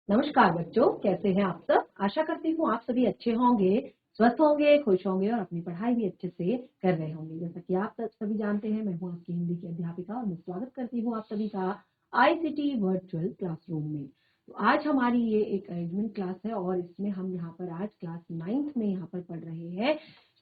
नमस्कार बच्चों, कैसे हैं आप सब। आशा करती हूँ आप सभी अच्छे होंगे, स्वस्थ होंगे, खुश होंगे और अपनी पढ़ाई भी अच्छे से कर रहे होंगे। जैसा कि आप सभी जानते हैं, मैं हूँ आपकी हिंदी की अध्यापिका और मैं स्वागत करती हूँ आप सभी का आईसीटी वर्चुअल क्लासरूम में। तो आज हमारी ये एक अरेंजमेंट क्लास है और इसमें हम यहाँ पर आज क्लास 9th में यहाँ पर पढ़ रहे हैं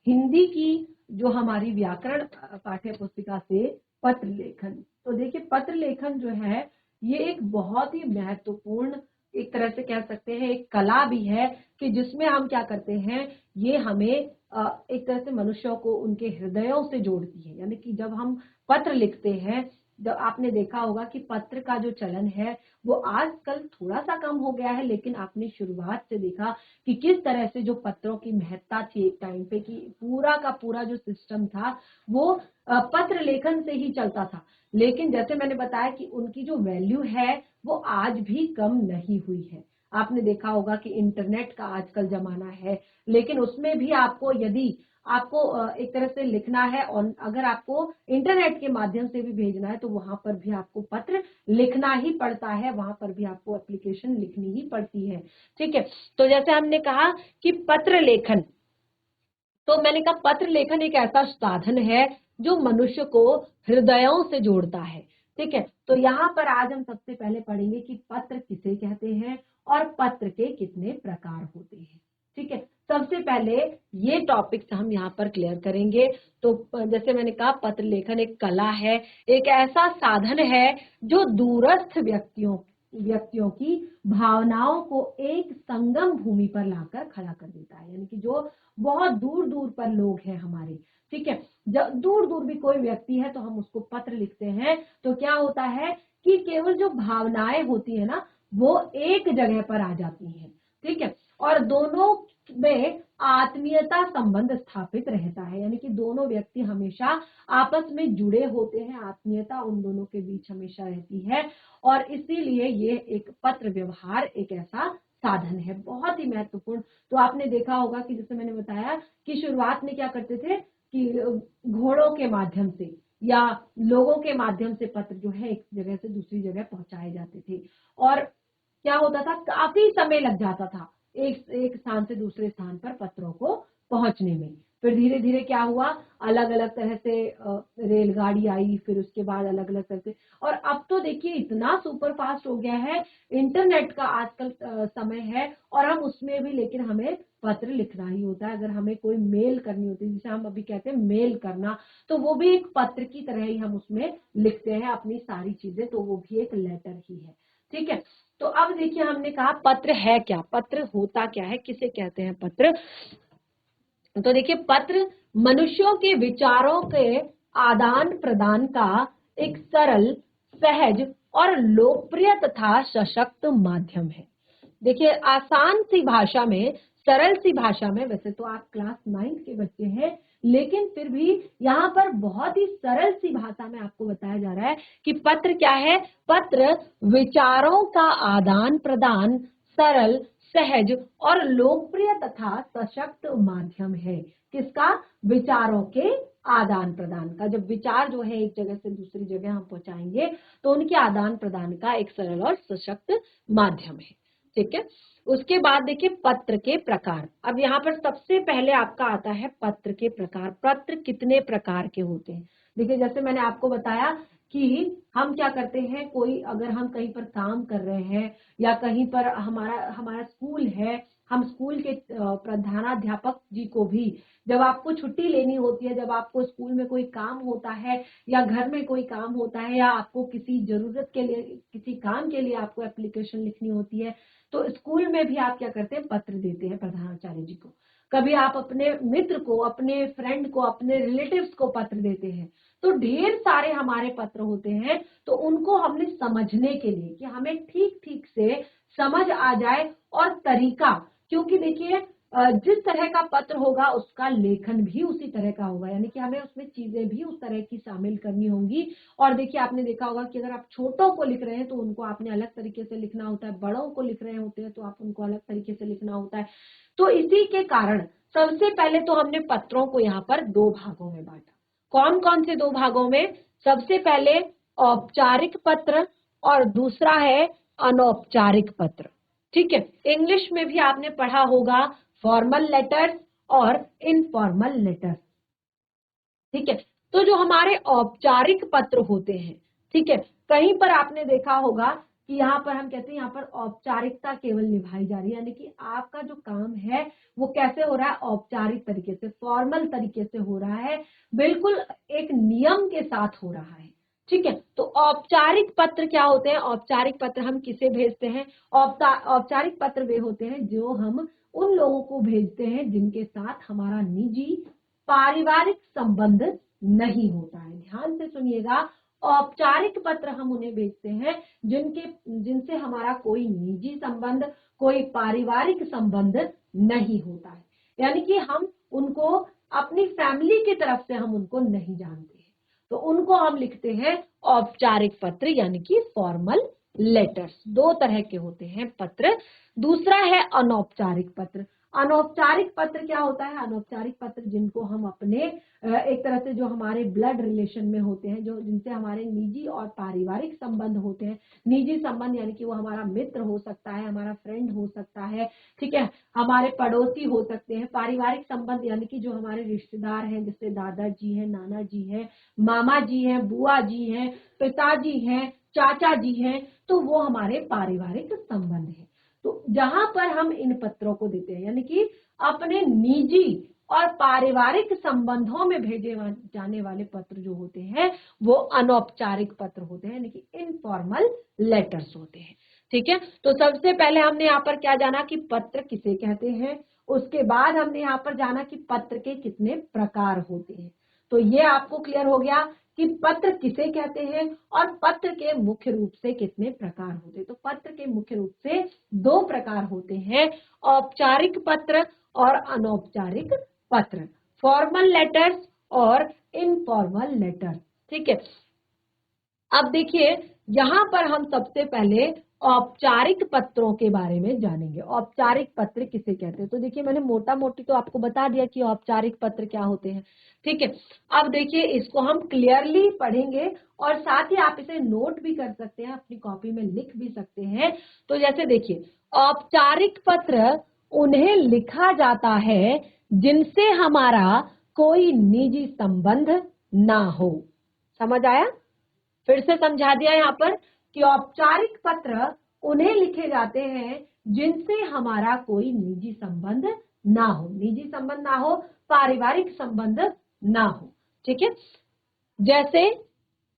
हिंदी की जो हमारी व्याकरण पाठ्य पुस्तिका से पत्र लेखन। तो देखिए, पत्र लेखन जो है ये एक बहुत ही महत्वपूर्ण, एक तरह से कह सकते हैं एक कला भी है कि जिसमें हम क्या करते हैं, ये हमें एक तरह से मनुष्यों को उनके हृदयों से जोड़ती है। यानी कि जब हम पत्र लिखते हैं, जब आपने देखा होगा कि पत्र का जो चलन है वो आजकल थोड़ा सा कम हो गया है, लेकिन आपने शुरुआत से देखा कि किस तरह से जो पत्रों की महत्ता थी एक टाइम पे, कि पूरा का पूरा जो सिस्टम था वो पत्र लेखन से ही चलता था। लेकिन जैसे मैंने बताया कि उनकी जो वैल्यू है वो आज भी कम नहीं हुई है। आपने देखा होगा कि इंटरनेट का आजकल जमाना है, लेकिन उसमें भी आपको यदि आपको एक तरह से लिखना है और अगर आपको इंटरनेट के माध्यम से भी भेजना है तो वहां पर भी आपको पत्र लिखना ही पड़ता है, वहां पर भी आपको एप्लीकेशन लिखनी ही पड़ती है। ठीक है, तो जैसे हमने कहा कि पत्र लेखन, तो मैंने कहा पत्र लेखन एक ऐसा साधन है जो मनुष्य को हृदयों से जोड़ता है। ठीक है, तो यहाँ पर आज हम सबसे पहले पढ़ेंगे कि पत्र किसे कहते हैं और पत्र के कितने प्रकार होते हैं। ठीक है, सबसे पहले ये टॉपिक्स हम यहाँ पर क्लियर करेंगे। तो जैसे मैंने कहा, पत्र लेखन एक कला है, एक ऐसा साधन है जो दूरस्थ व्यक्तियों की भावनाओं को एक संगम भूमि पर लाकर खड़ा कर देता है। यानी कि जो बहुत दूर दूर पर लोग हैं हमारे, ठीक है, जब दूर दूर भी कोई व्यक्ति है तो हम उसको पत्र लिखते हैं, तो क्या होता है कि केवल जो भावनाएं होती है ना वो एक जगह पर आ जाती हैं। ठीक है, और दोनों में आत्मीयता संबंध स्थापित रहता है। यानी कि दोनों व्यक्ति हमेशा आपस में जुड़े होते हैं, आत्मीयता उन दोनों के बीच हमेशा रहती है और इसीलिए ये एक पत्र व्यवहार एक ऐसा साधन है, बहुत ही महत्वपूर्ण। तो आपने देखा होगा कि जैसे मैंने बताया कि शुरुआत में क्या करते थे कि घोड़ों के माध्यम से या लोगों के माध्यम से पत्र जो है एक जगह से दूसरी जगह पहुंचाए जाते थे और क्या होता था, काफी समय लग जाता था एक एक स्थान से दूसरे स्थान पर पत्रों को पहुंचने में। फिर धीरे धीरे क्या हुआ, अलग अलग तरह से रेलगाड़ी आई, फिर उसके बाद अलग अलग तरह से, और अब तो देखिए इतना सुपर फास्ट हो गया है, इंटरनेट का आजकल समय है और हम उसमें भी, लेकिन हमें पत्र लिखना ही होता है। अगर हमें कोई मेल करनी होती है, जिसे हम अभी कहते हैं मेल करना, तो वो भी एक पत्र की तरह ही हम उसमें लिखते हैं अपनी सारी चीजें, तो वो भी एक लेटर ही है। ठीक है, तो अब देखिए हमने कहा पत्र है क्या, पत्र होता क्या है, किसे कहते हैं पत्र। तो देखिए, पत्र मनुष्यों के विचारों के आदान प्रदान का एक सरल, सहज और लोकप्रिय तथा सशक्त माध्यम है। देखिए, आसान सी भाषा में, सरल सी भाषा में, वैसे तो आप क्लास 9th के बच्चे हैं, लेकिन फिर भी यहाँ पर बहुत ही सरल सी भाषा में आपको बताया जा रहा है कि पत्र क्या है। पत्र विचारों का आदान प्रदान, सरल, सहज और लोकप्रिय तथा सशक्त माध्यम है। किसका? विचारों के आदान प्रदान का। जब विचार जो है एक जगह से दूसरी जगह हम पहुंचाएंगे तो उनके आदान प्रदान का एक सरल और सशक्त माध्यम है। ठीक है, उसके बाद देखिए पत्र के प्रकार। अब यहाँ पर सबसे पहले आपका आता है पत्र के प्रकार। पत्र कितने प्रकार के होते हैं? देखिए, जैसे मैंने आपको बताया कि हम क्या करते हैं, कोई अगर हम कहीं पर काम कर रहे हैं या कहीं पर हमारा हमारा स्कूल है, हम स्कूल के प्रधानाध्यापक जी को भी जब आपको छुट्टी लेनी होती है, जब आपको स्कूल में कोई काम होता है या घर में कोई काम होता है या आपको किसी जरूरत के लिए, किसी काम के लिए आपको एप्लीकेशन लिखनी होती है, तो स्कूल में भी आप क्या करते हैं, पत्र देते हैं प्रधानाचार्य जी को। कभी आप अपने मित्र को, अपने फ्रेंड को, अपने रिलेटिव्स को पत्र देते हैं। तो ढेर सारे हमारे पत्र होते हैं, तो उनको हमने समझने के लिए कि हमें ठीक ठीक से समझ आ जाए और तरीका, क्योंकि देखिए जिस तरह का पत्र होगा उसका लेखन भी उसी तरह का होगा। यानी कि हमें उसमें चीजें भी उस तरह की शामिल करनी होंगी। और देखिए, आपने देखा होगा कि अगर आप छोटों को लिख रहे हैं तो उनको आपने अलग तरीके से लिखना होता है, बड़ों को लिख रहे होते हैं तो आप उनको अलग तरीके से लिखना होता है। तो इसी के कारण सबसे पहले तो हमने पत्रों को यहाँ पर दो भागों में बांटा। कौन कौन से दो भागों में? सबसे पहले औपचारिक पत्र और दूसरा है अनौपचारिक पत्र। ठीक है। इंग्लिश में भी आपने पढ़ा होगा फॉर्मल लेटर्स और इनफॉर्मल लेटर्स। ठीक है। तो जो हमारे औपचारिक पत्र होते हैं, ठीक है, कहीं पर आपने देखा होगा कि यहाँ पर हम कहते हैं यहाँ पर औपचारिकता केवल निभाई जा रही है, यानी कि आपका जो काम है वो कैसे हो रहा है, औपचारिक तरीके से, फॉर्मल तरीके से हो रहा है, बिल्कुल एक नियम के साथ हो रहा है। ठीक है। तो औपचारिक पत्र क्या होते हैं, औपचारिक पत्र हम किसे भेजते हैं, औपचारिक पत्र वे होते हैं जो हम उन लोगों को भेजते हैं जिनके साथ हमारा निजी पारिवारिक संबंध नहीं होता है। ध्यान से सुनिएगा, औपचारिक पत्र हम उन्हें भेजते हैं जिनसे हमारा कोई निजी संबंध, कोई पारिवारिक संबंध नहीं होता है, यानी कि हम उनको अपनी फैमिली की तरफ से हम उनको नहीं जानते हैं, तो उनको हम लिखते हैं औपचारिक पत्र, यानी कि फॉर्मल लेटर्स। दो तरह के होते हैं पत्र। दूसरा है अनौपचारिक पत्र। अनौपचारिक पत्र क्या होता है, अनौपचारिक पत्र जिनको हम अपने एक तरह से जो हमारे ब्लड रिलेशन में होते हैं, जो जिनसे हमारे निजी और पारिवारिक संबंध होते हैं। निजी संबंध यानी कि वो हमारा मित्र हो सकता है, हमारा फ्रेंड हो सकता है, ठीक है, हमारे पड़ोसी हो सकते हैं। पारिवारिक संबंध यानी कि जो हमारे रिश्तेदार हैं, जैसे दादाजी हैं, नाना जी हैं, मामा जी हैं, बुआ जी हैं, पिताजी हैं, चाचा जी हैं, तो वो हमारे पारिवारिक संबंध है। तो जहां पर हम इन पत्रों को देते हैं, यानी कि अपने निजी और पारिवारिक संबंधों में भेजे जाने वाले पत्र जो होते हैं वो अनौपचारिक पत्र होते हैं, यानी कि इनफॉर्मल लेटर्स होते हैं। ठीक है। तो सबसे पहले हमने यहाँ पर क्या जाना कि पत्र किसे कहते हैं, उसके बाद हमने यहाँ पर जाना कि पत्र के कितने प्रकार होते हैं। तो ये आपको क्लियर हो गया कि पत्र किसे कहते हैं और पत्र के मुख्य रूप से कितने प्रकार होते हैं। तो पत्र के मुख्य रूप से दो प्रकार होते हैं, औपचारिक पत्र और अनौपचारिक पत्र, फॉर्मल लेटर्स और इनफॉर्मल लेटर्स। ठीक है। अब देखिए यहां पर हम सबसे पहले औपचारिक पत्रों के बारे में जानेंगे। औपचारिक पत्र किसे कहते हैं, तो देखिए मैंने मोटा मोटी तो आपको बता दिया कि औपचारिक पत्र क्या होते हैं। ठीक है। अब देखिए इसको हम क्लियरली पढ़ेंगे और साथ ही आप इसे नोट भी कर सकते हैं, अपनी कॉपी में लिख भी सकते हैं। तो जैसे देखिए, औपचारिक पत्र उन्हें लिखा जाता है जिनसे हमारा कोई निजी संबंध ना हो। समझ आया? फिर से समझा दिया यहाँ पर कि औपचारिक पत्र उन्हें लिखे जाते हैं जिनसे हमारा कोई निजी संबंध ना हो, निजी संबंध ना हो, पारिवारिक संबंध ना हो। ठीक है। जैसे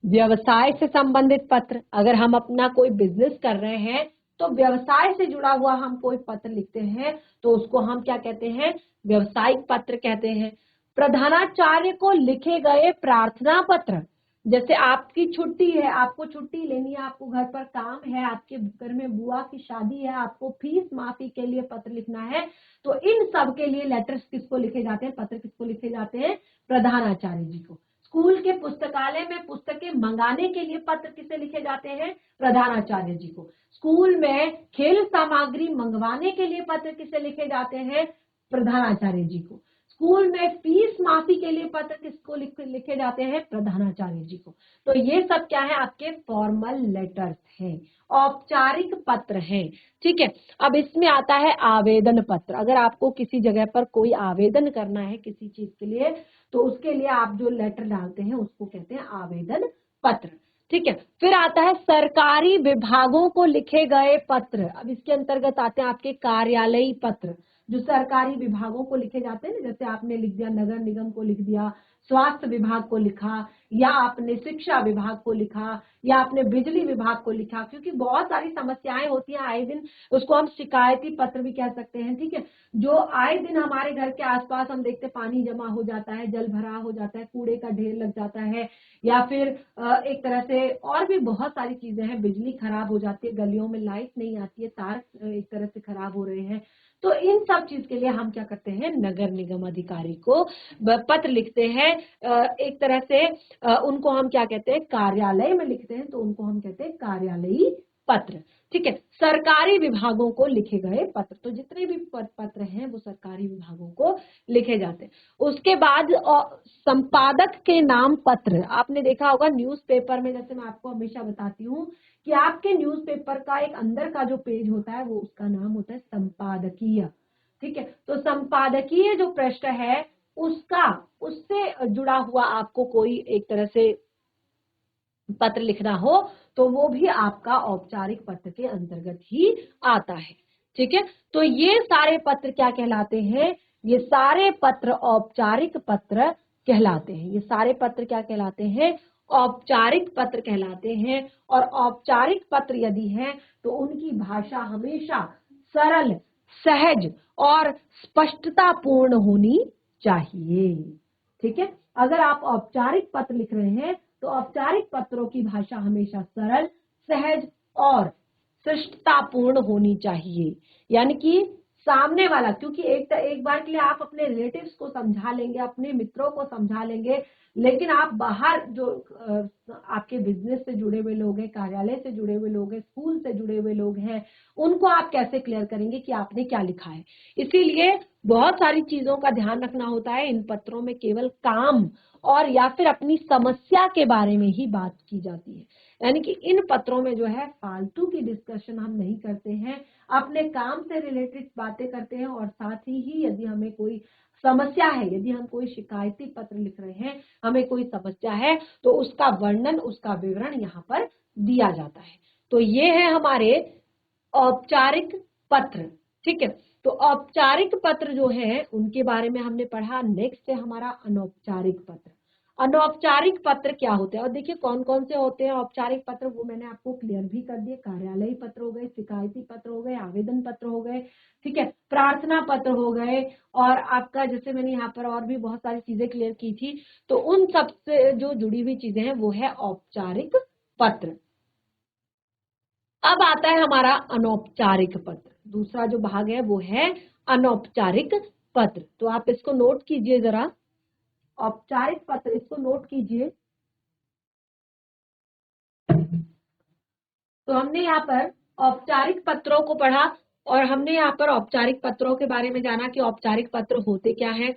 व्यवसाय से संबंधित पत्र, अगर हम अपना कोई बिजनेस कर रहे हैं तो व्यवसाय से जुड़ा हुआ हम कोई पत्र लिखते हैं तो उसको हम क्या कहते हैं, व्यवसायिक पत्र कहते हैं। प्रधानाचार्य को लिखे गए प्रार्थना पत्र, जैसे आपकी छुट्टी है, आपको छुट्टी लेनी है, आपको घर पर काम है, आपके घर में बुआ की शादी है, आपको फीस माफी के लिए पत्र लिखना है, तो इन सब के लिए लेटर्स किसको लिखे जाते हैं, पत्र किसको लिखे जाते हैं, प्रधानाचार्य जी को। स्कूल के पुस्तकालय में पुस्तकें मंगाने के लिए पत्र किसे लिखे जाते हैं, प्रधानाचार्य जी को। स्कूल में खेल सामग्री मंगवाने के लिए पत्र किसे लिखे जाते हैं, प्रधानाचार्य जी को। स्कूल में फीस माफी के लिए पत्र किसको लिखे जाते हैं, प्रधानाचार्य जी को। तो ये सब क्या है, आपके फॉर्मल लेटर्स हैं, औपचारिक पत्र हैं। ठीक है। अब इसमें आता है आवेदन पत्र। अगर आपको किसी जगह पर कोई आवेदन करना है किसी चीज के लिए, तो उसके लिए आप जो लेटर डालते हैं उसको कहते हैं आवेदन पत्र। ठीक है। फिर आता है सरकारी विभागों को लिखे गए पत्र। अब इसके अंतर्गत आते हैं आपके कार्यालयी पत्र, जो सरकारी विभागों को लिखे जाते हैं ना, जैसे आपने लिख दिया नगर निगम को लिख दिया, स्वास्थ्य विभाग को लिखा, या आपने शिक्षा विभाग को लिखा, या आपने बिजली विभाग को लिखा, क्योंकि बहुत सारी समस्याएं होती हैं आए दिन, उसको हम शिकायती पत्र भी कह सकते हैं। ठीक है। जो आए दिन हमारे घर के आसपास हम देखते पानी जमा हो जाता है, जल भराव हो जाता है, कूड़े का ढेर लग जाता है, या फिर एक तरह से और भी बहुत सारी चीजें हैं, बिजली खराब हो जाती है, गलियों में लाइट नहीं आती है, तार एक तरह से खराब हो रहे हैं, तो इन सब चीज के लिए हम क्या करते हैं, नगर निगम अधिकारी को पत्र लिखते हैं। एक तरह से उनको हम क्या कहते हैं, कार्यालय में लिखते हैं, तो उनको हम कहते हैं कार्यालयी पत्र। ठीक है। सरकारी विभागों को लिखे गए पत्र, तो जितने भी पत्र हैं वो सरकारी विभागों को लिखे जाते हैं। उसके बाद संपादक के नाम पत्र, आपने देखा होगा न्यूज़पेपर में, जैसे मैं आपको हमेशा बताती हूँ कि आपके न्यूज़पेपर का एक अंदर का जो पेज होता है वो उसका नाम होता है संपादकीय। ठीक है, तो संपादकीय जो पृष्ठ है उसका उससे जुड़ा हुआ आपको कोई एक तरह से पत्र लिखना हो तो वो भी आपका औपचारिक पत्र के अंतर्गत ही आता है। ठीक है, तो ये सारे पत्र क्या कहलाते हैं? ये सारे पत्र औपचारिक पत्र कहलाते हैं। ये सारे पत्र क्या कहलाते हैं? औपचारिक पत्र कहलाते हैं। और औपचारिक पत्र यदि हैं तो उनकी भाषा हमेशा सरल, सहज और स्पष्टता पूर्ण होनी चाहिए। ठीक है, अगर आप औपचारिक पत्र लिख रहे हैं तो औपचारिक पत्रों की भाषा हमेशा सरल, सहज और शिष्टतापूर्ण होनी चाहिए। यानी कि सामने वाला, क्योंकि एक बार के लिए आप अपने रिलेटिव्स को समझा लेंगे, अपने मित्रों को समझा लेंगे, लेकिन आप बाहर जो आपके बिजनेस से जुड़े हुए लोग हैं, कार्यालय से जुड़े हुए लोग हैं, स्कूल से जुड़े हुए लोग हैं, उनको आप कैसे क्लियर करेंगे कि आपने क्या लिखा है? इसीलिए बहुत सारी चीजों का ध्यान रखना होता है। इन पत्रों में केवल काम और या फिर अपनी समस्या के बारे में ही बात की जाती है। यानी कि इन पत्रों में जो है फालतू की डिस्कशन हम नहीं करते हैं, अपने काम से रिलेटेड बातें करते हैं। और साथ ही यदि हमें कोई समस्या है, यदि हम कोई शिकायती पत्र लिख रहे हैं, हमें कोई समस्या है, तो उसका वर्णन, उसका विवरण यहाँ पर दिया जाता है। तो ये है हमारे औपचारिक पत्र। ठीक है, तो औपचारिक पत्र जो है उनके बारे में हमने पढ़ा। नेक्स्ट है हमारा अनौपचारिक पत्र। अनौपचारिक पत्र क्या होते हैं? और देखिए कौन कौन से होते हैं औपचारिक पत्र, वो मैंने आपको क्लियर भी कर दिए। कार्यालयी पत्र हो गए, शिकायती पत्र हो गए, आवेदन पत्र हो गए, ठीक है, प्रार्थना पत्र हो गए, और आपका जैसे मैंने यहाँ पर और भी बहुत सारी चीजें क्लियर की थी। तो उन सब से जो जुड़ी हुई चीजें हैं वो है औपचारिक पत्र। अब आता है हमारा अनौपचारिक पत्र। दूसरा जो भाग है वो है अनौपचारिक पत्र। तो आप इसको नोट कीजिए जरा, औपचारिक पत्र, इसको नोट कीजिए। तो हमने यहाँ पर औपचारिक पत्रों को पढ़ा और हमने यहाँ पर औपचारिक पत्रों के बारे में जाना कि औपचारिक पत्र होते क्या हैं।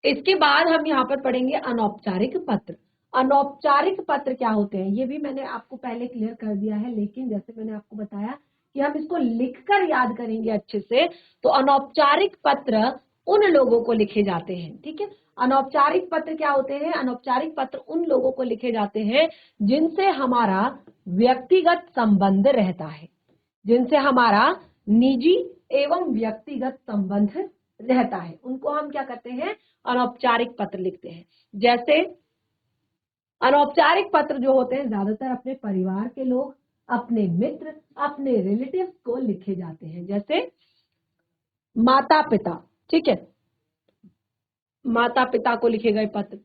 इसके बाद हम यहाँ पर पढ़ेंगे अनौपचारिक पत्र। अनौपचारिक पत्र क्या होते हैं ये भी मैंने आपको पहले क्लियर कर दिया है, लेकिन जैसे मैंने आपको बताया कि हम इसको लिखकर याद करेंगे अच्छे से। तो अनौपचारिक पत्र उन लोगों को लिखे जाते हैं। ठीक है, अनौपचारिक पत्र क्या होते हैं? अनौपचारिक पत्र उन लोगों को लिखे जाते हैं जिनसे हमारा व्यक्तिगत संबंध रहता है, जिनसे हमारा निजी एवं व्यक्तिगत संबंध रहता है, उनको हम क्या करते हैं? अनौपचारिक पत्र लिखते हैं। जैसे अनौपचारिक पत्र जो होते हैं ज्यादातर अपने परिवार के लोग, अपने मित्र, अपने रिलेटिव्स को लिखे जाते हैं। जैसे माता पिता, ठीक है, माता पिता को लिखे गए पत्र,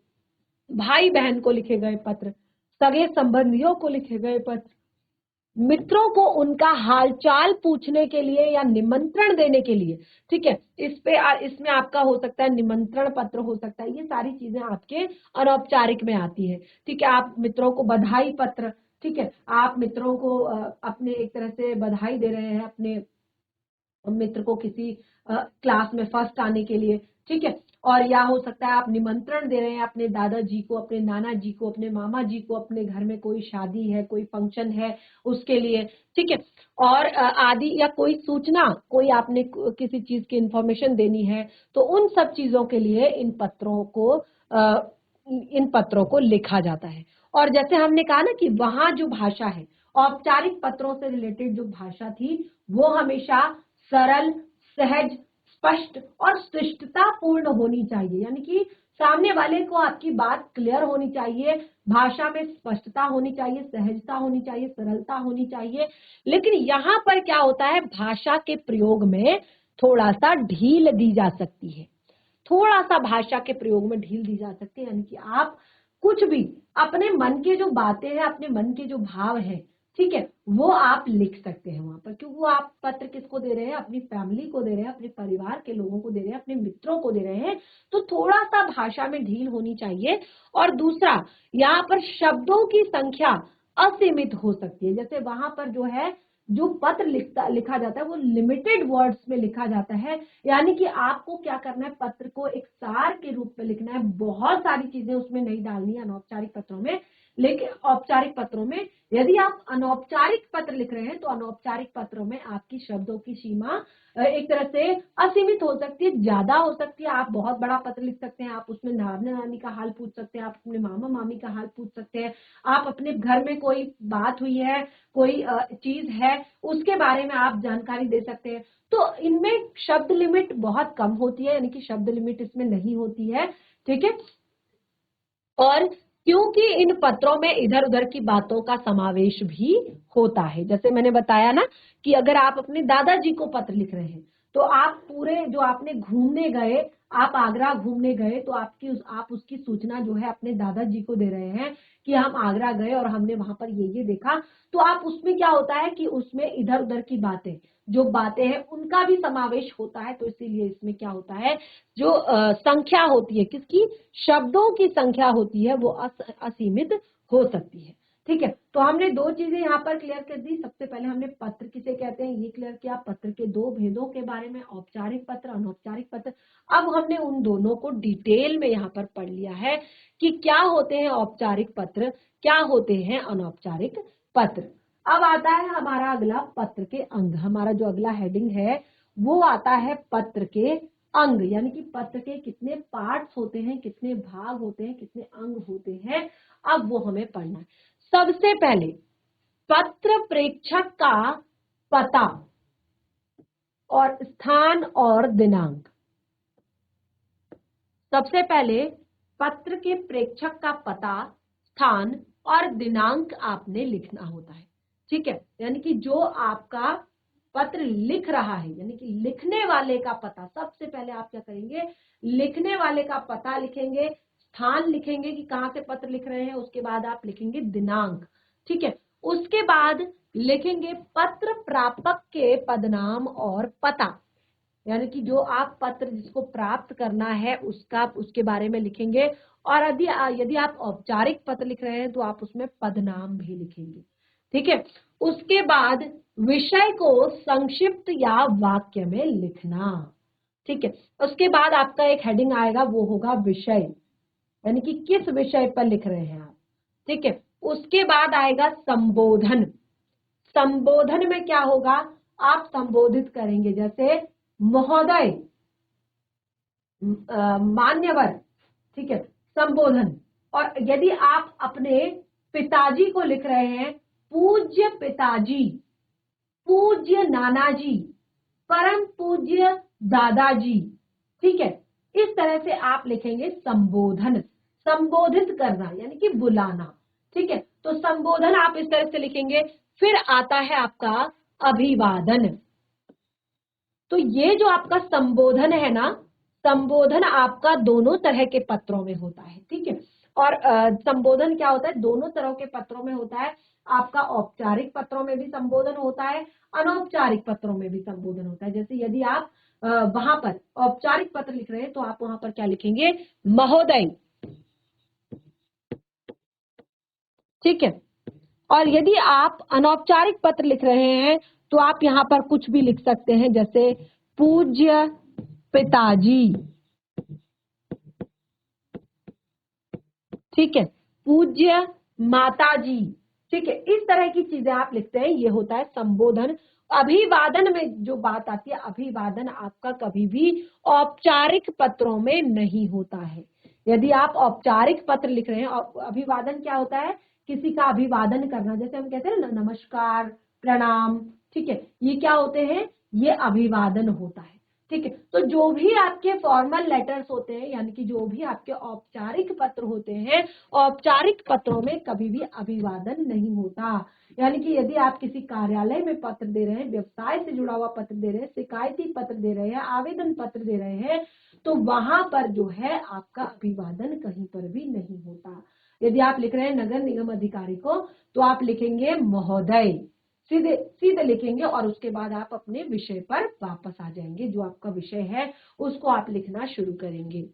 भाई बहन को लिखे गए पत्र, सगे संबंधियों को लिखे गए पत्र, मित्रों को उनका हालचाल पूछने के लिए या निमंत्रण देने के लिए। ठीक है, इसमें आपका हो सकता है निमंत्रण पत्र हो सकता है। ये सारी चीजें आपके अनौपचारिक में आती है। ठीक है, आप मित्रों को बधाई पत्र, ठीक है, आप मित्रों को अपने एक तरह से बधाई दे रहे हैं अपने मित्र को किसी क्लास में फर्स्ट आने के लिए। ठीक है, और या हो सकता है आप निमंत्रण दे रहे हैं अपने दादाजी को, अपने नाना जी को, अपने मामा जी को, अपने घर में कोई शादी है, कोई फंक्शन है उसके लिए। ठीक है, और आदि, या कोई सूचना, कोई आपने किसी चीज की इंफॉर्मेशन देनी है, तो उन सब चीजों के लिए इन पत्रों को लिखा जाता है। और जैसे हमने कहा ना कि वहां जो भाषा है, औपचारिक पत्रों से रिलेटेड जो भाषा थी वो हमेशा सरल, सहज, स्पष्ट और शिष्टतापूर्ण होनी चाहिए। यानी कि सामने वाले को आपकी बात क्लियर होनी चाहिए, भाषा में स्पष्टता होनी चाहिए, सहजता होनी चाहिए, सरलता होनी चाहिए। लेकिन यहाँ पर क्या होता है, भाषा के प्रयोग में थोड़ा सा ढील दी जा सकती है, थोड़ा सा भाषा के प्रयोग में ढील दी जा सकती है। यानी कि आप कुछ भी अपने मन के जो बातें हैं, अपने मन के जो भाव हैं, ठीक है, वो आप लिख सकते हैं वहां पर, क्योंकि वो आप पत्र किसको दे रहे हैं? अपनी फैमिली को दे रहे हैं, अपने परिवार के लोगों को दे रहे हैं, अपने मित्रों को दे रहे हैं। तो थोड़ा सा भाषा में ढील होनी चाहिए। और दूसरा, यहाँ पर शब्दों की संख्या असीमित हो सकती है। जैसे वहां पर जो है, जो पत्र लिखा जाता है वो लिमिटेड वर्ड्स में लिखा जाता है। यानी कि आपको क्या करना है, पत्र को एक सार के रूप में लिखना है, बहुत सारी चीजें उसमें नहीं डालनी है अनौपचारिक पत्रों में। लेकिन औपचारिक पत्रों में, यदि आप अनौपचारिक पत्र लिख रहे हैं तो अनौपचारिक पत्रों में आपकी शब्दों की सीमा एक तरह से असीमित हो सकती है, ज्यादा हो सकती है। आप बहुत बड़ा पत्र लिख सकते हैं, आप उसमें नाना नानी का हाल पूछ सकते हैं, आप अपने मामा मामी का हाल पूछ सकते हैं, आप अपने घर में कोई बात हुई है, कोई चीज है, उसके बारे में आप जानकारी दे सकते हैं। तो इनमें शब्द लिमिट बहुत कम होती है, यानी कि शब्द लिमिट इसमें नहीं होती है, ठीक है। और क्योंकि इन पत्रों में इधर उधर की बातों का समावेश भी होता है, जैसे मैंने बताया ना कि अगर आप अपने दादाजी को पत्र लिख रहे हैं तो आप पूरे जो आपने घूमने गए, आप आगरा घूमने गए, तो आप उसकी सूचना जो है अपने दादाजी को दे रहे हैं कि हम आगरा गए और हमने वहां पर ये देखा। तो आप उसमें क्या होता है कि उसमें इधर उधर की बातें, जो बातें हैं उनका भी समावेश होता है। तो इसीलिए इसमें क्या होता है, जो संख्या होती है, किसकी, शब्दों की संख्या होती है, वो असीमित हो सकती है, ठीक है। तो हमने दो चीजें यहाँ पर क्लियर कर दी। सबसे पहले हमने पत्र किसे कहते हैं ये क्लियर किया, पत्र के दो भेदों के बारे में, औपचारिक पत्र, अनौपचारिक पत्र। अब हमने उन दोनों को डिटेल में यहाँ पर पढ़ लिया है कि क्या होते हैं औपचारिक पत्र, क्या होते हैं अनौपचारिक पत्र। अब आता है हमारा अगला पत्र के अंग। हमारा जो अगला हेडिंग है वो आता है पत्र के अंग, यानी कि पत्र के कितने पार्ट्स होते हैं, कितने भाग होते हैं, कितने अंग होते हैं, अब वो हमें पढ़ना है। सबसे पहले पत्र प्रेषक का पता और स्थान और दिनांक। सबसे पहले पत्र के प्रेषक का पता, स्थान और दिनांक आपने लिखना होता है, ठीक है। यानी कि जो आपका पत्र लिख रहा है, यानी कि लिखने वाले का पता, सबसे पहले आप क्या करेंगे, लिखने वाले का पता लिखेंगे, स्थान लिखेंगे कि कहां से पत्र लिख रहे हैं, उसके बाद आप लिखेंगे दिनांक, ठीक है। उसके बाद लिखेंगे पत्र प्रापक के पदनाम और पता, यानी कि जो आप पत्र जिसको प्राप्त करना है उसका, उसके बारे में लिखेंगे। और यदि आप औपचारिक पत्र लिख रहे हैं तो आप उसमें पदनाम भी लिखेंगे, ठीक है। उसके बाद विषय को संक्षिप्त या वाक्य में लिखना, ठीक है। उसके बाद आपका एक हेडिंग आएगा, वो होगा विषय, यानी कि किस विषय पर लिख रहे हैं आप, ठीक है। उसके बाद आएगा संबोधन। संबोधन में क्या होगा, आप संबोधित करेंगे, जैसे महोदय, मान्यवर, ठीक है, संबोधन। और यदि आप अपने पिताजी को लिख रहे हैं, पूज्य पिताजी, पूज्य नानाजी, परम पूज्य दादाजी, ठीक है। इस तरह से आप लिखेंगे संबोधन, संबोधित करना यानी कि बुलाना, ठीक है। तो संबोधन आप इस तरह से लिखेंगे। फिर आता है आपका अभिवादन। तो ये जो आपका संबोधन है ना, संबोधन आपका दोनों तरह के पत्रों में होता है, ठीक है। और संबोधन क्या होता है, दोनों तरह के पत्रों में होता है। आपका औपचारिक पत्रों में भी संबोधन होता है, अनौपचारिक पत्रों में भी संबोधन होता है। जैसे यदि आप वहां पर औपचारिक पत्र लिख रहे हैं तो आप वहां पर क्या लिखेंगे, महोदय, ठीक है। और यदि आप अनौपचारिक पत्र लिख रहे हैं तो आप यहाँ पर कुछ भी लिख सकते हैं, जैसे पूज्य पिताजी, ठीक है, पूज्य माताजी, ठीक है। इस तरह की चीजें आप लिखते हैं, ये होता है संबोधन। अभिवादन में जो बात आती है, अभिवादन आपका कभी भी औपचारिक पत्रों में नहीं होता है। यदि आप औपचारिक पत्र लिख रहे हैं, अभिवादन क्या होता है, किसी का अभिवादन करना, जैसे हम कहते हैं ना नमस्कार, प्रणाम, ठीक है, ये क्या होते हैं, ये अभिवादन होता है, ठीक है। तो जो भी आपके फॉर्मल लेटर्स होते हैं, यानी कि जो भी आपके औपचारिक पत्र होते हैं, औपचारिक पत्रों में कभी भी अभिवादन नहीं होता। यानी कि यदि आप किसी कार्यालय में पत्र दे रहे हैं, व्यवसाय से जुड़ा हुआ पत्र दे रहे हैं, शिकायती पत्र दे रहे हैं, आवेदन पत्र दे रहे हैं, तो वहां पर जो है आपका अभिवादन कहीं पर भी नहीं होता। यदि आप लिख रहे हैं नगर निगम अधिकारी को तो आप लिखेंगे महोदय, सीधे सीधे लिखेंगे। और उसके बाद आप अपने विषय पर वापस आ जाएंगे, जो आपका विषय है उसको आप लिखना शुरू करेंगे।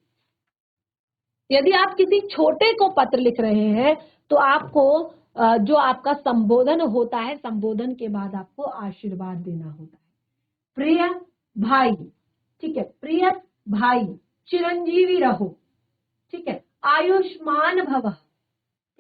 यदि आप किसी छोटे को पत्र लिख रहे हैं तो आपको जो आपका संबोधन होता है, संबोधन के बाद आपको आशीर्वाद देना होता है। प्रिय भाई, ठीक है, प्रिय भाई चिरंजीवी रहो, ठीक है, आयुष्मान भव,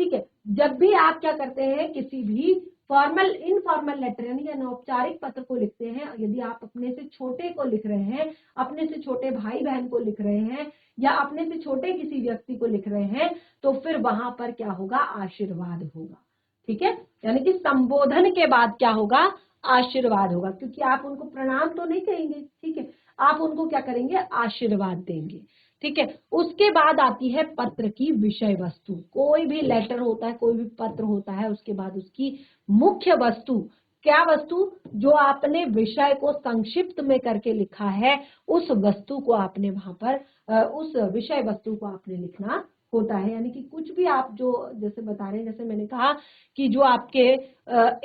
ठीक है। जब भी आप क्या करते हैं, किसी भी फॉर्मल इनफॉर्मल लेटर यानी कि अनौपचारिक पत्र को लिखते हैं, यदि आप अपने से छोटे को लिख रहे हैं, अपने से छोटे भाई बहन को लिख रहे हैं या अपने से छोटे किसी व्यक्ति को लिख रहे हैं, तो फिर वहां पर क्या होगा, आशीर्वाद होगा। ठीक है, यानी कि संबोधन के बाद क्या होगा, आशीर्वाद होगा, क्योंकि आप उनको प्रणाम तो नहीं कहेंगे। ठीक है, आप उनको क्या करेंगे, आशीर्वाद देंगे। ठीक है, उसके बाद आती है पत्र की विषय वस्तु। कोई भी लेटर होता है, कोई भी पत्र होता है, उसके बाद उसकी मुख्य वस्तु, क्या वस्तु, जो आपने विषय को संक्षिप्त में करके लिखा है, उस वस्तु को आपने वहां पर उस विषय वस्तु को आपने लिखना होता है। यानी कि कुछ भी आप जो जैसे बता रहे हैं, जैसे मैंने कहा कि जो आपके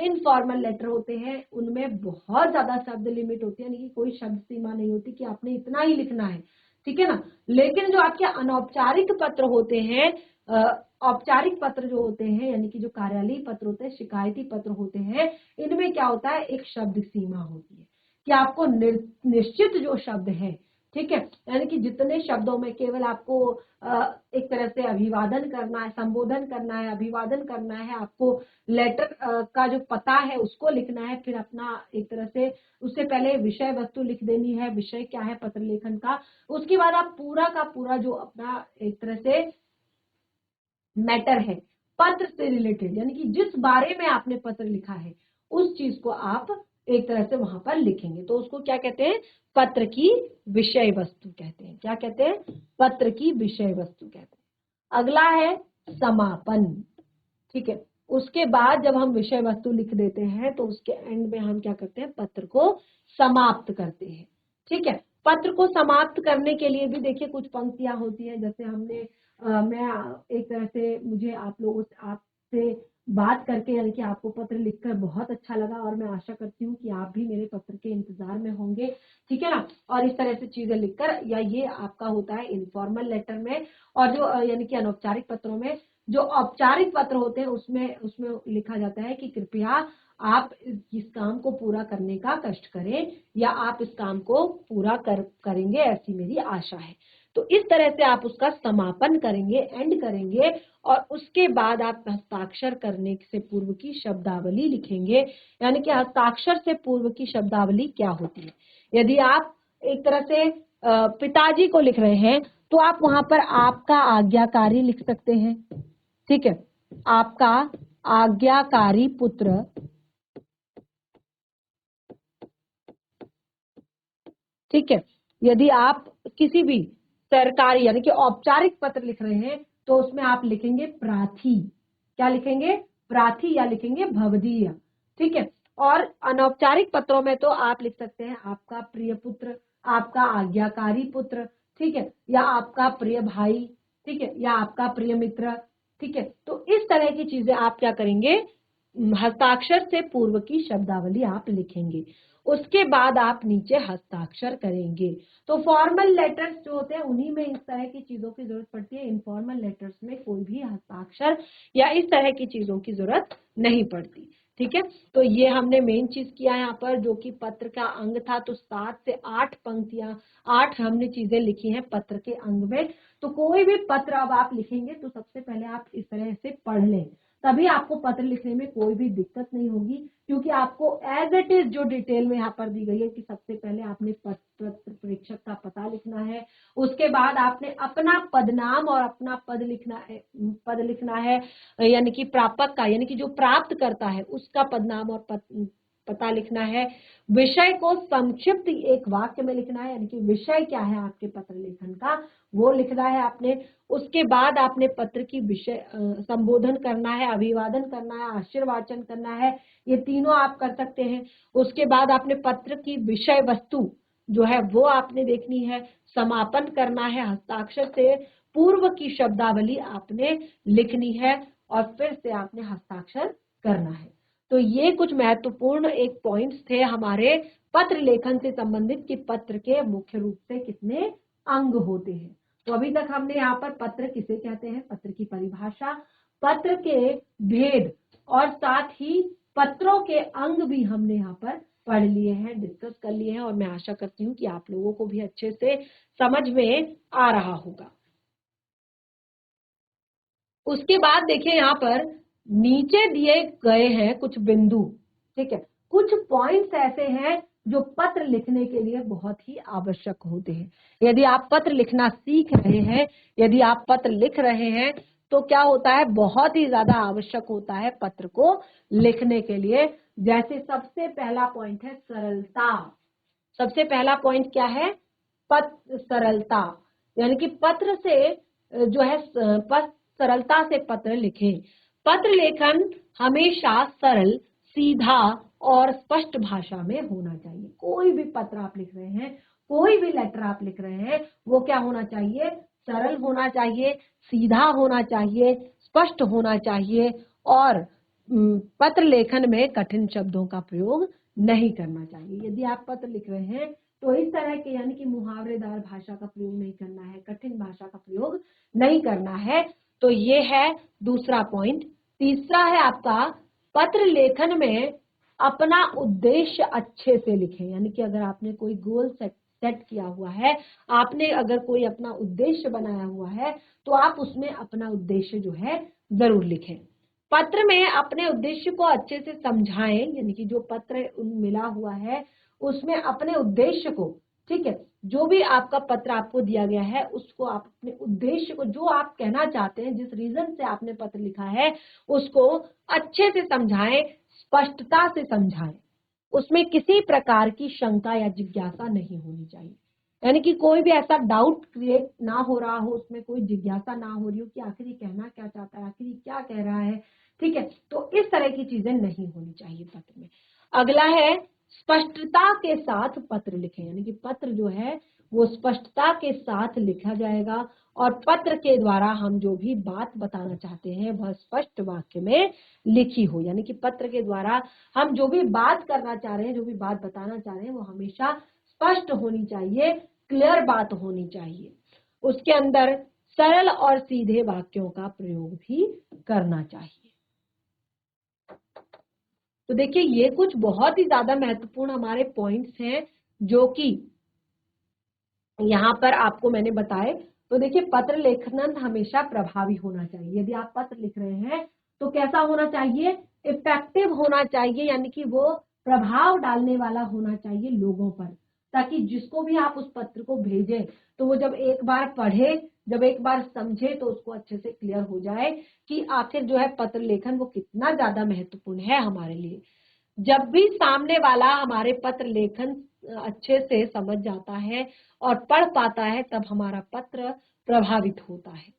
इनफॉर्मल लेटर होते हैं उनमें बहुत ज्यादा शब्द लिमिट होती है, यानी कि कोई शब्द सीमा नहीं होती कि आपने इतना ही लिखना है। ठीक है ना, लेकिन जो आपके अनौपचारिक पत्र होते हैं, औपचारिक पत्र जो होते हैं, यानी कि जो कार्यालयीय पत्र होते हैं, शिकायती पत्र होते हैं, इनमें क्या होता है, एक शब्द सीमा होती है कि आपको निश्चित जो शब्द है, ठीक है, यानी कि जितने शब्दों में केवल आपको एक तरह से अभिवादन करना है, संबोधन करना है, अभिवादन करना है, आपको लेटर का जो पता है उसको लिखना है, फिर अपना एक तरह से उससे पहले विषय वस्तु लिख देनी है, विषय क्या है पत्र लेखन का। उसके बाद आप पूरा का पूरा जो अपना एक तरह से मैटर है पत्र से रिलेटेड, यानी कि जिस बारे में आपने पत्र लिखा है उस चीज को आप एक तरह से वहां पर लिखेंगे, तो उसको क्या कहते हैं, पत्र की विषय वस्तु कहते हैं। क्या कहते हैं, पत्र की विषय वस्तु कहते हैं। अगला है समापन। ठीक है, उसके बाद जब हम विषय वस्तु लिख देते हैं तो उसके एंड में हम क्या करते हैं, पत्र को समाप्त करते हैं। ठीक है, पत्र को समाप्त करने के लिए भी देखिए कुछ पंक्तियां होती हैं, जैसे हमने मैं एक तरह से मुझे आप लोगों से आपसे बात करके यानी कि आपको पत्र लिखकर बहुत अच्छा लगा, और मैं आशा करती हूँ कि आप भी मेरे पत्र के इंतजार में होंगे। ठीक है ना, और इस तरह से चीजें लिखकर, या ये आपका होता है इनफॉर्मल लेटर में, और जो यानी कि अनौपचारिक पत्रों में, जो औपचारिक पत्र होते हैं उसमें उसमें लिखा जाता है कि कृपया आप इस काम को पूरा करने का कष्ट करें, या आप इस काम को पूरा करेंगे ऐसी मेरी आशा है। तो इस तरह से आप उसका समापन करेंगे, एंड करेंगे, और उसके बाद आप हस्ताक्षर करने से पूर्व की शब्दावली लिखेंगे। यानी कि हस्ताक्षर से पूर्व की शब्दावली क्या होती है, यदि आप एक तरह से पिताजी को लिख रहे हैं तो आप वहां पर आपका आज्ञाकारी लिख सकते हैं। ठीक है, आपका आज्ञाकारी पुत्र, ठीक है, यदि आप किसी भी सरकारी यानी कि औपचारिक पत्र लिख रहे हैं तो उसमें आप लिखेंगे प्राथी। क्या लिखेंगे, प्राथी, या लिखेंगे भवदीय। ठीक है, और अनौपचारिक पत्रों में तो आप लिख सकते हैं आपका प्रिय पुत्र, आपका आज्ञाकारी पुत्र, ठीक है, या आपका प्रिय भाई, ठीक है, या आपका प्रिय मित्र। ठीक है, तो इस तरह की चीजें आप क्या करेंगे, हस्ताक्षर से पूर्व की शब्दावली आप लिखेंगे। उसके बाद आप नीचे हस्ताक्षर करेंगे। तो फॉर्मल लेटर्स जो होते हैं उन्हीं में इस तरह की चीजों की जरूरत पड़ती है, इनफॉर्मल लेटर्स में कोई भी हस्ताक्षर या इस तरह की चीजों की जरूरत नहीं पड़ती। ठीक है, तो ये हमने मेन चीज किया यहाँ पर, जो कि पत्र का अंग था। तो 7 से 8 पंक्तियां, 8 हमने चीजें लिखी हैं पत्र के अंग में। तो कोई भी पत्र अब आप लिखेंगे तो सबसे पहले आप इस तरह से पढ़ लें, तभी आपको पत्र लिखने में कोई भी दिक्कत नहीं होगी, क्योंकि आपको एज इट इज जो डिटेल में यहाँ पर दी गई है कि सबसे पहले आपने पत्र प्रेषक का पता लिखना है, उसके बाद आपने अपना पदनाम और अपना पद लिखना है, यानी कि प्रापक का, यानी कि जो प्राप्त करता है उसका पदनाम और पता लिखना है। विषय को संक्षिप्त एक वाक्य में लिखना है, यानी कि विषय क्या है आपके पत्र लेखन का वो लिखना है आपने। उसके बाद आपने पत्र की विषय संबोधन करना है, अभिवादन करना है, आशीर्वाचन करना है, ये तीनों आप कर सकते हैं। उसके बाद आपने पत्र की विषय वस्तु जो है वो आपने देखनी है, समापन करना है, हस्ताक्षर से पूर्व की शब्दावली आपने लिखनी है, और फिर से आपने हस्ताक्षर करना है। तो ये कुछ महत्वपूर्ण एक पॉइंट्स थे हमारे पत्र लेखन से संबंधित कि पत्र के मुख्य रूप से कितने अंग होते हैं। तो अभी तक हमने यहाँ पर पत्र किसे कहते हैं, पत्र की परिभाषा, पत्र के भेद, और साथ ही पत्रों के अंग भी हमने यहाँ पर पढ़ लिए हैं, डिस्कस कर लिए हैं, और मैं आशा करती हूँ कि आप लोगों को भी अच्छे से समझ में आ रहा होगा। उसके बाद देखिए यहाँ पर नीचे दिए गए हैं कुछ बिंदु, ठीक है, कुछ पॉइंट्स ऐसे हैं जो पत्र लिखने के लिए बहुत ही आवश्यक होते हैं। यदि आप पत्र लिखना सीख रहे हैं, यदि आप पत्र लिख रहे हैं, तो क्या होता है, बहुत ही ज्यादा आवश्यक होता है पत्र को लिखने के लिए। जैसे सबसे पहला पॉइंट है सरलता। सबसे पहला पॉइंट क्या है, पत्र सरलता, यानी कि पत्र से जो है सरलता से पत्र लिखें। पत्र लेखन हमेशा सरल, सीधा और स्पष्ट भाषा में होना चाहिए। कोई भी पत्र आप लिख रहे हैं, कोई भी लेटर आप लिख रहे हैं, वो क्या होना चाहिए, सरल होना चाहिए, सीधा होना चाहिए, स्पष्ट होना चाहिए और पत्र लेखन में कठिन शब्दों का प्रयोग नहीं करना चाहिए। यदि आप पत्र लिख रहे हैं तो इस तरह के यानी कि मुहावरेदार भाषा का प्रयोग नहीं करना है, कठिन भाषा का प्रयोग नहीं करना है। तो ये है दूसरा पॉइंट। तीसरा है आपका, पत्र लेखन में अपना उद्देश्य अच्छे से लिखें। यानी कि अगर आपने कोई गोल सेट किया हुआ है, आपने अगर कोई अपना उद्देश्य बनाया हुआ है, तो आप उसमें अपना उद्देश्य जो है जरूर लिखें। पत्र में अपने उद्देश्य को अच्छे से समझाएं, यानी कि जो पत्र मिला हुआ है उसमें अपने उद्देश्य को, ठीक है, जो भी आपका पत्र आपको दिया गया है उसको आप अपने उद्देश्य को, जो आप कहना चाहते हैं, जिस रीजन से आपने पत्र लिखा है, उसको अच्छे से समझाएं, स्पष्टता से समझाएं। उसमें किसी प्रकार की शंका या जिज्ञासा नहीं होनी चाहिए। यानी कि कोई भी ऐसा डाउट क्रिएट ना हो रहा हो, उसमें कोई जिज्ञासा ना हो रही हो कि आखिर कहना क्या चाहता है, आखिर क्या कह रहा है, ठीक है। तो इस तरह की चीजें नहीं होनी चाहिए पत्र में। अगला है स्पष्टता के साथ पत्र लिखें। यानी कि पत्र जो है वो स्पष्टता के साथ लिखा जाएगा और पत्र के द्वारा हम जो भी बात बताना चाहते हैं वह स्पष्ट वाक्य में लिखी हो। यानी कि पत्र के द्वारा हम जो भी बात करना चाह रहे हैं, जो भी बात बताना चाह रहे हैं, वो हमेशा स्पष्ट होनी चाहिए, क्लियर बात होनी चाहिए। उसके अंदर सरल और सीधे वाक्यों का प्रयोग भी करना चाहिए। तो देखिए ये कुछ बहुत ही ज्यादा महत्वपूर्ण हमारे पॉइंट्स हैं जो कि यहाँ पर आपको मैंने बताए। तो देखिए पत्र लेखन हमेशा प्रभावी होना चाहिए। यदि आप पत्र लिख रहे हैं तो कैसा होना चाहिए, इफेक्टिव होना चाहिए, यानी कि वो प्रभाव डालने वाला होना चाहिए लोगों पर, ताकि जिसको भी आप उस पत्र को भेजें तो वो जब एक बार पढ़े, जब एक बार समझे, तो उसको अच्छे से क्लियर हो जाए कि आखिर जो है पत्र लेखन वो कितना ज्यादा महत्वपूर्ण है हमारे लिए। जब भी सामने वाला हमारे पत्र लेखन अच्छे से समझ जाता है और पढ़ पाता है, तब हमारा पत्र प्रभावित होता है।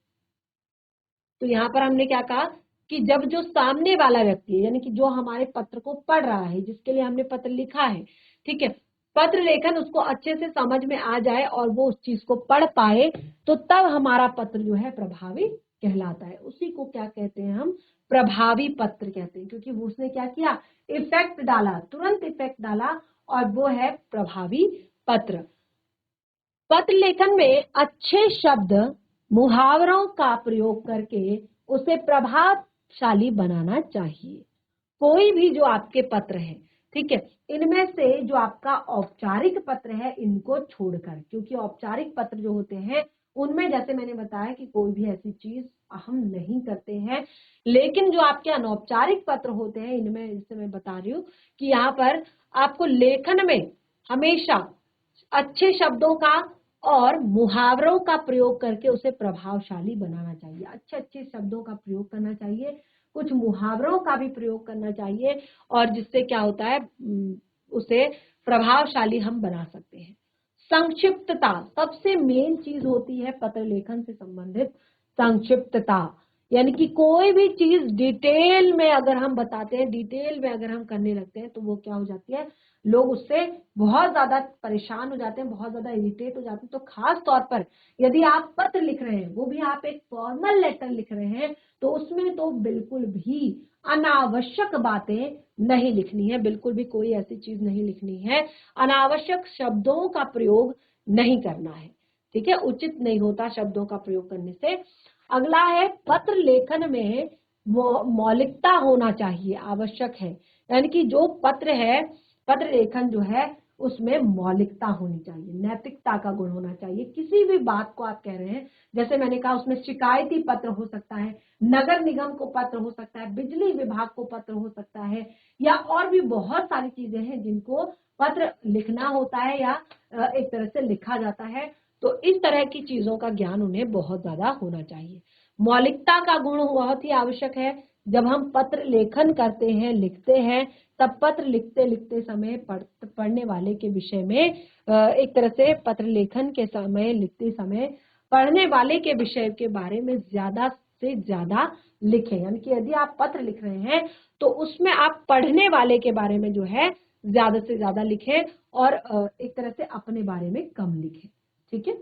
तो यहाँ पर हमने क्या कहा कि जब जो सामने वाला व्यक्ति है, यानी कि जो हमारे पत्र को पढ़ रहा है, जिसके लिए हमने पत्र लिखा है, ठीक है, पत्र लेखन उसको अच्छे से समझ में आ जाए और वो उस चीज को पढ़ पाए, तो तब हमारा पत्र जो है प्रभावी कहलाता है। उसी को क्या कहते हैं हम, प्रभावी पत्र कहते हैं, क्योंकि उसने क्या किया, इफेक्ट डाला, तुरंत इफेक्ट डाला, और वो है प्रभावी पत्र। पत्र लेखन में अच्छे शब्द मुहावरों का प्रयोग करके उसे प्रभावशाली बनाना चाहिए। कोई भी जो आपके पत्र है, ठीक है, इनमें से जो आपका औपचारिक पत्र है इनको छोड़कर, क्योंकि औपचारिक पत्र जो होते हैं उनमें जैसे मैंने बताया कि कोई भी ऐसी चीज हम नहीं करते हैं, लेकिन जो आपके अनौपचारिक पत्र होते हैं इनमें, जैसे मैं बता रही हूँ कि यहाँ पर आपको लेखन में हमेशा अच्छे शब्दों का और मुहावरों का प्रयोग करके उसे प्रभावशाली बनाना चाहिए। अच्छे अच्छे शब्दों का प्रयोग करना चाहिए, कुछ मुहावरों का भी प्रयोग करना चाहिए, और जिससे क्या होता है उसे प्रभावशाली हम बना सकते हैं। संक्षिप्तता सबसे मेन चीज होती है पत्र लेखन से संबंधित, संक्षिप्तता। यानी कि कोई भी चीज डिटेल में अगर हम बताते हैं, डिटेल में अगर हम करने लगते हैं, तो वो क्या हो जाती है, लोग उससे बहुत ज्यादा परेशान हो जाते हैं, बहुत ज्यादा इरिटेट हो जाते हैं। तो खास तौर पर यदि आप पत्र लिख रहे हैं, वो भी आप एक फॉर्मल लेटर लिख रहे हैं, तो उसमें तो बिल्कुल भी अनावश्यक बातें नहीं लिखनी है, बिल्कुल भी कोई ऐसी चीज नहीं लिखनी है, अनावश्यक शब्दों का प्रयोग नहीं करना है, ठीक है, उचित नहीं होता शब्दों का प्रयोग करने से। अगला है पत्र लेखन में मौलिकता होना चाहिए, आवश्यक है। यानी कि जो पत्र है, पत्र लेखन जो है उसमें मौलिकता होनी चाहिए, नैतिकता का गुण होना चाहिए। किसी भी बात को आप कह रहे हैं, जैसे मैंने कहा उसमें शिकायती पत्र हो सकता है, नगर निगम को पत्र हो सकता है, बिजली विभाग को पत्र हो सकता है, या और भी बहुत सारी चीजें हैं जिनको पत्र लिखना होता है या एक तरह से लिखा जाता है। तो इस तरह की चीजों का ज्ञान उन्हें बहुत ज्यादा होना चाहिए। मौलिकता का गुण बहुत ही आवश्यक है। जब हम पत्र लेखन करते हैं, लिखते हैं, तब पत्र लिखते लिखते समय पढ़ने वाले के विषय में एक तरह से पत्र लेखन के समय, लिखते समय पढ़ने वाले के विषय के बारे में ज्यादा से ज्यादा लिखें। यानी कि यदि आप पत्र लिख रहे हैं तो उसमें आप पढ़ने वाले के बारे में जो है ज्यादा से ज्यादा लिखें और एक तरह से अपने बारे में कम लिखें। ठीक है।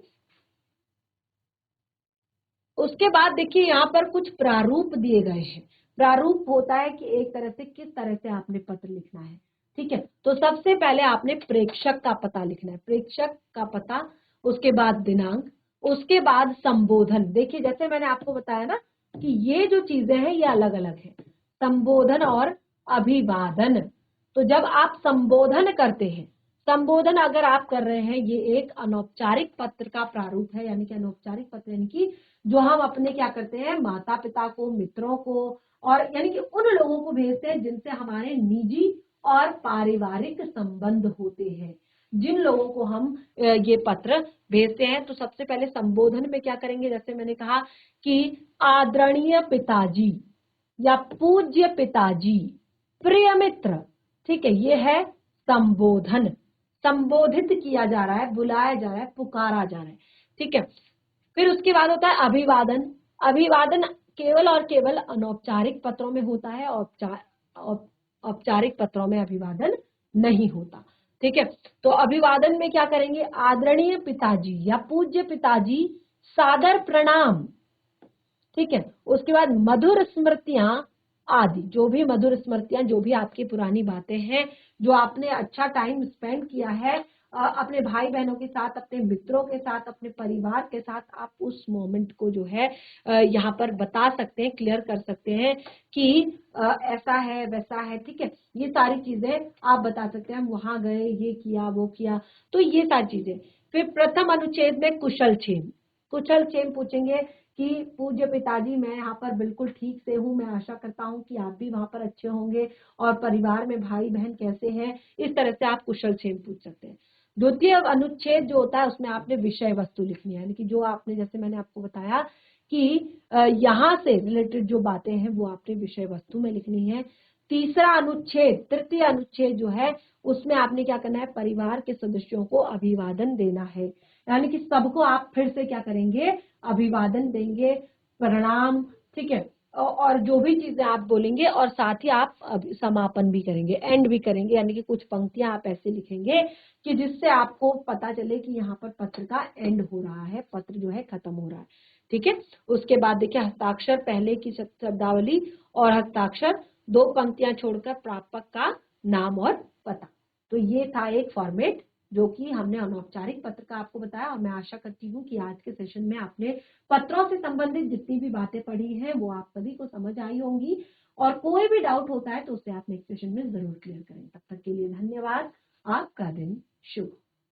उसके बाद देखिए यहाँ पर कुछ प्रारूप दिए गए हैं। प्रारूप होता है कि एक तरह से किस तरह से आपने पत्र लिखना है। ठीक है। तो सबसे पहले आपने प्रेषक का पता लिखना है, प्रेषक का पता, उसके बाद दिनांक, उसके बाद संबोधन। देखिए जैसे मैंने आपको बताया ना कि ये जो चीजें हैं ये अलग अलग है, संबोधन और अभिवादन। तो जब आप संबोधन करते हैं, संबोधन अगर आप कर रहे हैं, ये एक अनौपचारिक पत्र का प्रारूप है। यानी कि अनौपचारिक पत्र यानी कि जो हम अपने क्या करते हैं, माता पिता को, मित्रों को, और यानी कि उन लोगों को भेजते हैं जिनसे हमारे निजी और पारिवारिक संबंध होते हैं, जिन लोगों को हम ये पत्र भेजते हैं। तो सबसे पहले संबोधन में क्या करेंगे, जैसे मैंने कहा कि आदरणीय पिताजी या पूज्य पिताजी, प्रिय मित्र। ठीक है, ये है संबोधन। संबोधित किया जा रहा है, बुलाया जा रहा है, पुकारा जा रहा है। ठीक है। फिर उसके बाद होता है अभिवादन। अभिवादन केवल और केवल अनौपचारिक पत्रों में होता है, औपचारिक पत्रों में अभिवादन नहीं होता। ठीक है। तो अभिवादन में क्या करेंगे, आदरणीय पिताजी या पूज्य पिताजी, सादर प्रणाम। ठीक है। उसके बाद मधुर स्मृतियां आदि, जो भी मधुर स्मृतियां, जो भी आपकी पुरानी बातें हैं, जो आपने अच्छा टाइम स्पेंड किया है अपने भाई बहनों के साथ, अपने मित्रों के साथ, अपने परिवार के साथ, आप उस मोमेंट को जो है यहाँ पर बता सकते हैं, क्लियर कर सकते हैं कि ऐसा है, वैसा है। ठीक है। ये सारी चीजें आप बता सकते हैं, हम वहां गए, ये किया, वो किया। तो ये सारी चीजें। फिर प्रथम अनुच्छेद में कुशल क्षेम। कुशल क्षेम पूछेंगे कि पूज्य पिताजी, मैं यहाँ पर बिल्कुल ठीक से हूँ, मैं आशा करता हूँ कि आप भी वहां पर अच्छे होंगे, और परिवार में भाई बहन कैसे हैं। इस तरह से आप कुशल क्षेम पूछ सकते हैं। द्वितीय अनुच्छेद जो होता है उसमें आपने विषय वस्तु लिखनी है, यानी कि जो आपने, जैसे मैंने आपको बताया कि यहाँ से रिलेटेड जो बातें हैं वो आपने विषय वस्तु में लिखनी है। तीसरा अनुच्छेद, तृतीय अनुच्छेद जो है, उसमें आपने क्या करना है, परिवार के सदस्यों को अभिवादन देना है। यानी कि सबको आप फिर से क्या करेंगे, अभिवादन देंगे, प्रणाम। ठीक है। और जो भी चीजें आप बोलेंगे, और साथ ही आप समापन भी करेंगे, एंड भी करेंगे। यानी कि कुछ पंक्तियां आप ऐसे लिखेंगे कि जिससे आपको पता चले कि यहाँ पर पत्र का एंड हो रहा है, पत्र जो है खत्म हो रहा है। ठीक है। उसके बाद देखिए हस्ताक्षर, पहले की शब्दावली और हस्ताक्षर, 2 पंक्तियां छोड़कर प्रापक का नाम और पता। तो ये था एक फॉर्मेट जो कि हमने अनौपचारिक पत्र का आपको बताया। और मैं आशा करती हूँ कि आज के सेशन में आपने पत्रों से संबंधित जितनी भी बातें पढ़ी हैं वो आप सभी को समझ आई होंगी, और कोई भी डाउट होता है तो उसे आप नेक्स्ट सेशन में जरूर क्लियर करें। तब तक के लिए धन्यवाद। आपका दिन शुभ।